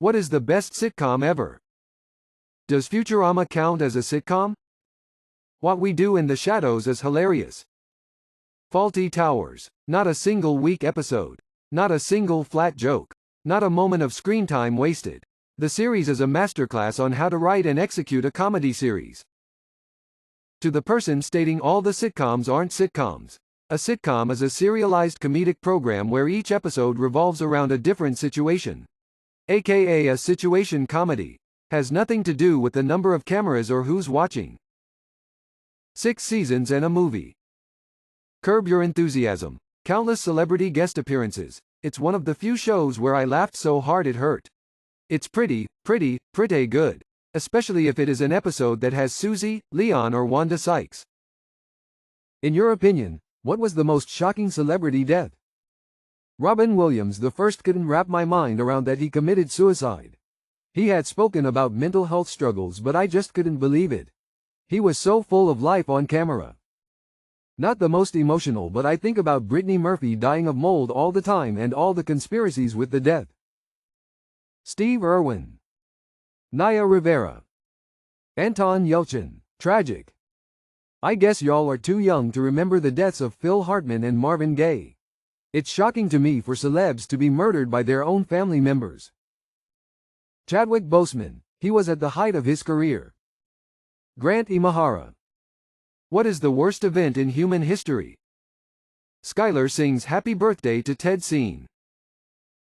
What is the best sitcom ever? Does Futurama count as a sitcom? What We Do in the Shadows is hilarious. Faulty Towers. Not a single weak episode. Not a single flat joke. Not a moment of screen time wasted. The series is a masterclass on how to write and execute a comedy series. To the person stating all the sitcoms aren't sitcoms. A sitcom is a serialized comedic program where each episode revolves around a different situation. AKA a situation comedy. Has nothing to do with the number of cameras or who's watching. 6 seasons and a movie. Curb Your Enthusiasm. Countless celebrity guest appearances. It's one of the few shows where I laughed so hard it hurt. It's pretty good. Especially if it is an episode that has Susie, Leon or Wanda Sykes. In your opinion, what was the most shocking celebrity death? Robin Williams the first. Couldn't wrap my mind around that he committed suicide. He had spoken about mental health struggles, but I just couldn't believe it. He was so full of life on camera. Not the most emotional, but I think about Brittany Murphy dying of mold all the time and all the conspiracies with the death. Steve Irwin. Naya Rivera. Anton Yelchin. Tragic. I guess y'all are too young to remember the deaths of Phil Hartman and Marvin Gaye. It's shocking to me for celebs to be murdered by their own family members. Chadwick Boseman. He was at the height of his career. Grant Imahara. What is the worst event in human history? Skylar sings Happy Birthday to Ted Scene.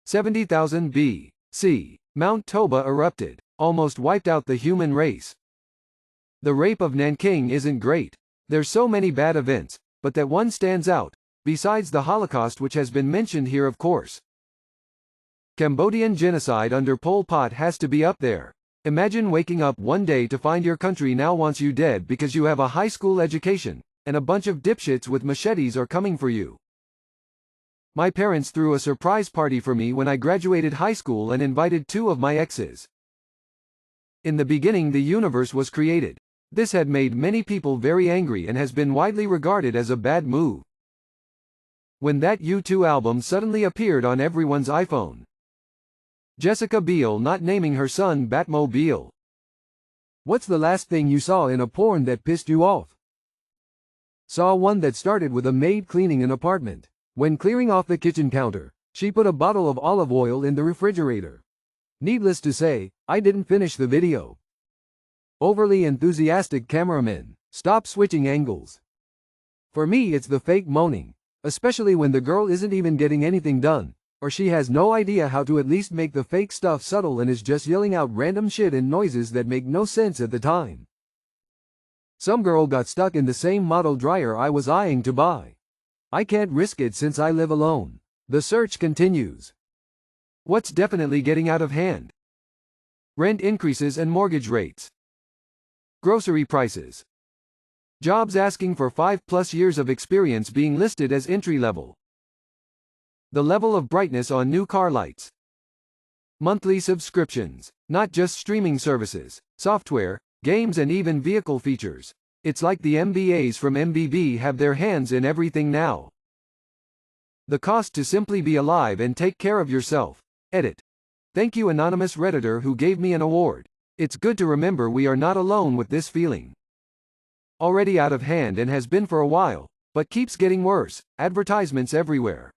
70,000 B.C. Mount Toba erupted, almost wiped out the human race. The rape of Nanking isn't great. There's so many bad events, but that one stands out, besides the Holocaust which has been mentioned here of course. Cambodian genocide under Pol Pot has to be up there. Imagine waking up one day to find your country now wants you dead because you have a high school education, and a bunch of dipshits with machetes are coming for you. My parents threw a surprise party for me when I graduated high school and invited 2 of my exes. In the beginning the universe was created. This had made many people very angry and has been widely regarded as a bad move. When that U2 album suddenly appeared on everyone's iPhone. Jessica Biel not naming her son Batmobile. What's the last thing you saw in a porn that pissed you off? Saw one that started with a maid cleaning an apartment. When clearing off the kitchen counter, she put a bottle of olive oil in the refrigerator. Needless to say, I didn't finish the video. Overly enthusiastic cameramen, stop switching angles. For me it's the fake moaning, especially when the girl isn't even getting anything done, or she has no idea how to at least make the fake stuff subtle and is just yelling out random shit and noises that make no sense at the time. Some girl got stuck in the same model dryer I was eyeing to buy. I can't risk it since I live alone. The search continues. What's definitely getting out of hand? Rent increases and mortgage rates. Grocery prices. Jobs asking for 5+ years of experience being listed as entry level. The level of brightness on new car lights. Monthly subscriptions, not just streaming services, software, games and even vehicle features. It's like the MBAs from MBB have their hands in everything now. The cost to simply be alive and take care of yourself. Edit. Thank you anonymous Redditor who gave me an award. It's good to remember we are not alone with this feeling. Already out of hand and has been for a while, but keeps getting worse, advertisements everywhere.